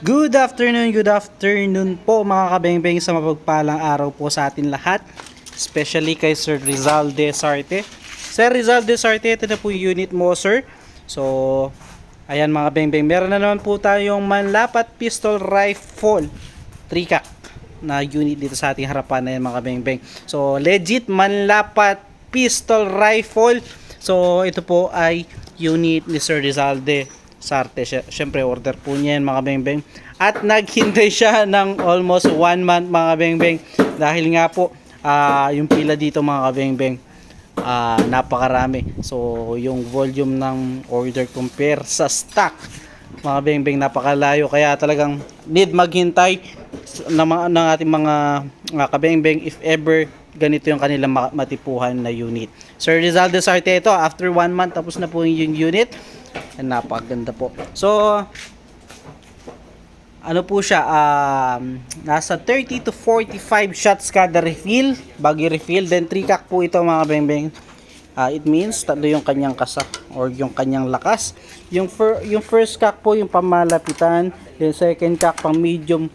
Good afternoon po mga kabengbeng sa mapagpalang araw po sa atin lahat. Especially kay Sir Rizal Desarte. Sir Rizal Desarte, ito na po yung unit mo, sir. So, ayan mga bengbeng, meron na naman po tayong manlapat pistol rifle 3-cock na unit dito sa ating harapan na yan mga bengbeng. So, legit manlapat pistol rifle. So, ito po ay unit ni Sir Rizal Sarte. Syempre order po niya yan mga bengbeng. At naghintay siya ng almost 1 month mga bengbeng. Dahil nga po yung pila dito mga bengbeng napakarami. So yung volume ng order compare sa stock mga bengbeng napakalayo. Kaya talagang need maghintay ng ating mga kabengbeng if ever ganito yung kanilang matipuhan na unit. Sir Rizal Sarte ito, after 1 month tapos na po yung unit. Napakaganda po. So ano po siya, nasa 30 to 45 shots kada refill, bagi refill, then 3-cock po ito mga bengbeng. It means tatlo yung kanyang kasa or yung kanyang lakas. Yung first cock po yung pamalapitan, then second cock pang medium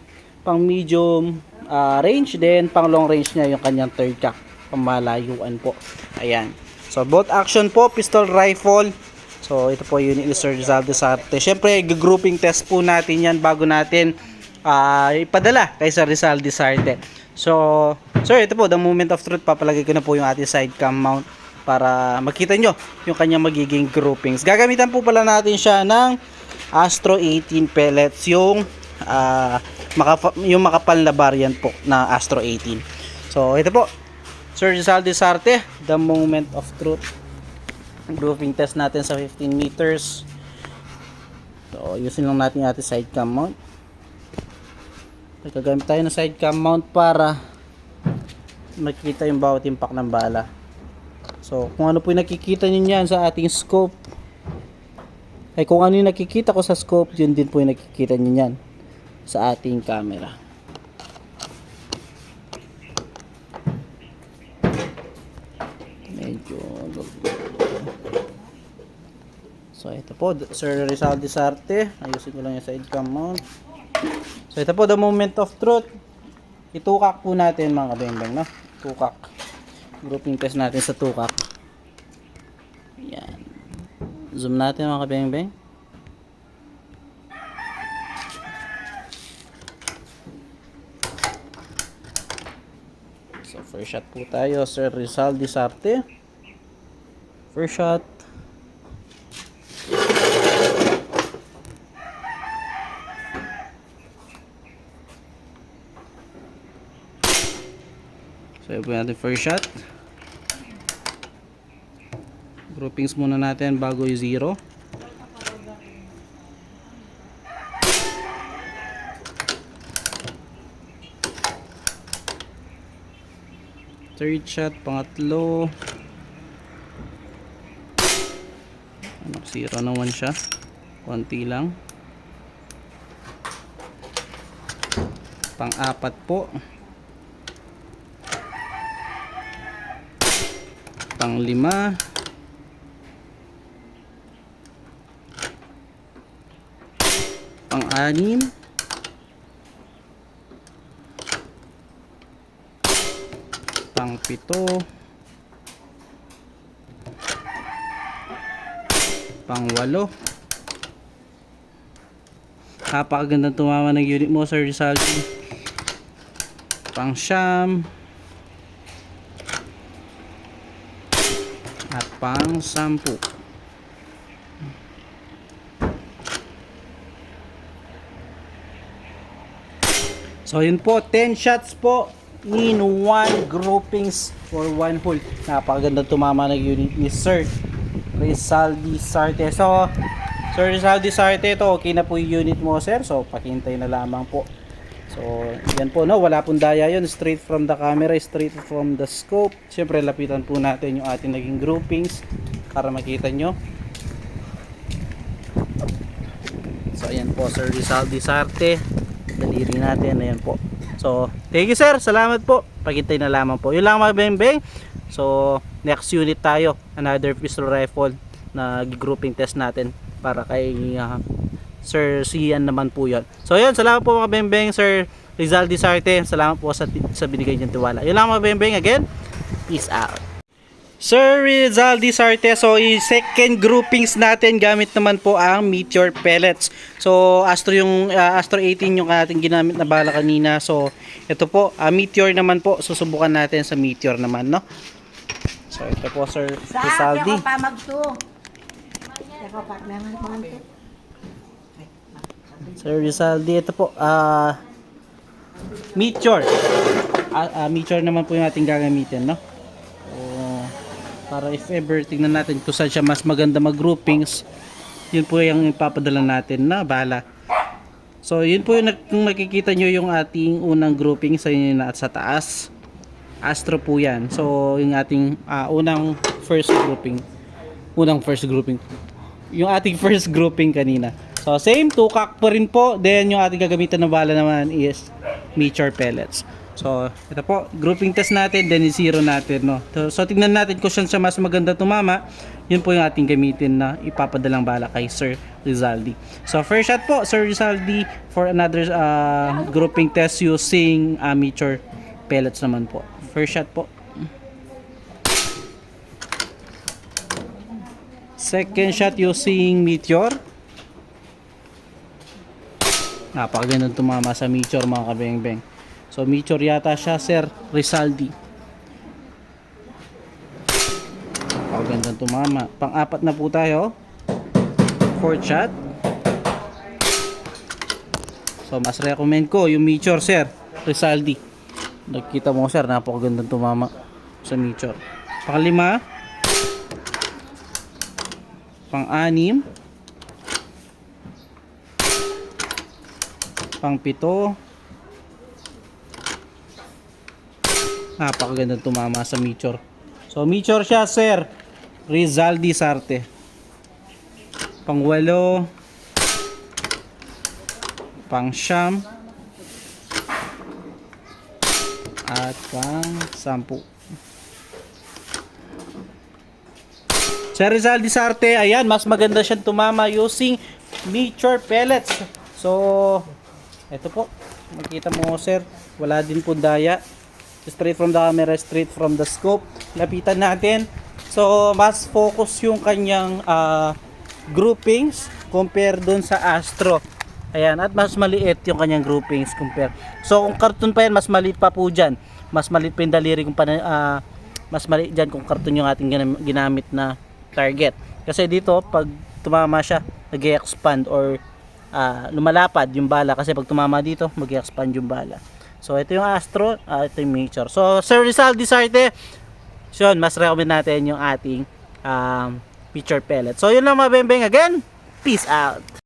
range, then pang long range niya yung kanyang third cock, pamalayuan po. Ayan. So both action po, pistol rifle. So ito po unit ni Sir Rizal Desarte. Syempre grouping test po natin yan bago natin ipadala kay Sir Rizal Desarte. So sir, ito po the moment of truth, papalagay ko na po yung ating side cam mount para makita nyo yung kanyang magiging groupings. Gagamitan po pala natin siya ng Astro 18 pellets, yung makapal na variant po na Astro 18. So ito po Sir Rizal Desarte, the moment of truth. Grouping test natin sa 15 meters. So ayusin lang natin yung ating side cam mount. Gagamit tayo ng side cam mount para makita yung bawat impact ng bala. So kung ano po yung nakikita nyo yan sa ating scope, ay kung ano yung nakikita ko sa scope, yun din po yung nakikita nyo yan sa ating camera. Medyo so ito po Sir Rizal Desarte, ayusin ko lang yung side cam mount. So ito po the moment of truth. Itukak po natin mga bengbeng, no? Tukak. Grouping test natin sa tukak. Yan. Zoom natin mga bengbeng. So first shot po tayo, Sir Rizal Desarte. First shot. So yun po natin first shot. Groupings muna natin bago yung zero. Third shot, pangatlo. Zero naman siya. Konti lang. Pang-apat po. Pang-lima. Pang-anim. Pang-pito. Pang-walo. Napakagandang tumama ng unit mo, Sir Rizal. Pang-siyam. At pang-sampu. So yun po, 10 shots po in 1 groupings for 1 hole. Napakagandang tumama ng unit ni Sir Rizal Desarte. So Sir Rizal Desarte, ito okay na po yung unit mo, sir. So pakintay na lamang po. So yan po, no, wala pong daya yun, straight from the camera, straight from the scope. Siyempre lapitan po natin yung ating naging groupings para makita nyo. So ayan po Sir Rizal Desarte, daliri natin, ayan po. So thank you sir, salamat po, pakintay na lamang po. Yun lang mga bengbeng. So next unit tayo, another pistol rifle na grouping test natin para kay Sir Sian naman po yun. So yun, salamat po mga kabembeng, Sir Rizal Disarte. Salamat po sa binigay niyong tiwala. Yun lang mga kabembeng, again, peace out. Sir Rizal Disarte, so second groupings natin gamit naman po ang Meteor pellets. So Astro yung Astro 18 yung ating ginamit na bala kanina. So ito po, Meteor naman po, susubukan natin sa Meteor naman, no? So ito po Sir Rizaldi. Sa pa magto. Ako pa naman konti. Sir Rizaldi, ito po, Meteor. Meteor naman po yung ating gagamitin, no? Para if ever, tingnan natin kung saan siya mas maganda mag-groupings, yun po yung ipapadala natin na bala. So yun po yung kung nakikita nyo yung ating unang grouping sa inyo na sa taas, Astro po yan. So yung ating unang first grouping, yung ating first grouping kanina. So same, 2 cock pa rin po. Then yung ating gagamitan na bala naman is Meteor pellets. So, ito po, grouping test natin, then i-zero natin, no. So, tingnan natin kung saan siya mas maganda tumama. Yun po yung ating gamitin na ipapadalang bala kay Sir Rizaldi. So, first shot po, Sir Rizaldi, for another grouping test using Meteor pellets naman po. First shot po. Second shot using Meteor. Napakagandang tumama sa Meteor mga kabeng-beng. So Meteor yata siya, Sir Rizaldi. Napakagandang tumama. Pang-apat na po tayo. Fourth shot. So mas recommend ko yung Meteor, Sir Rizaldi. Nakikita mo sir, napakagandang tumama sa Meteor. Pang-5. Pang-6. Pang-7. Napakagandang tumama sa Meteor. So Meteor siya, Sir Rizal Disarte. Pang-8. Pang-9. At pang-10. Sir Rizal Disarte, ayan, mas maganda siyang tumama using Meteor pellets. So ito po, makita mo sir, wala din po daya. Straight from the camera, straight from the scope. Lapitan natin. So, mas focus yung kanyang groupings compare dun sa Astro. Ayan, at mas maliit yung kanyang groupings compare. So, kung karton pa yan, mas maliit pa po dyan. Mas maliit pa yung daliri kung mas maliit dyan kung karton yung ating ginamit na target. Kasi dito, pag tumama siya, nag-expand or lumalapad yung bala. Kasi pag tumama dito, mag-expand yung bala. So, ito yung Astro, ito yung Meteor. So, Sir Rizal Disarte, so, mas recommend natin yung ating Meteor pellet. So, yun lang mga bembeng. Again, peace out!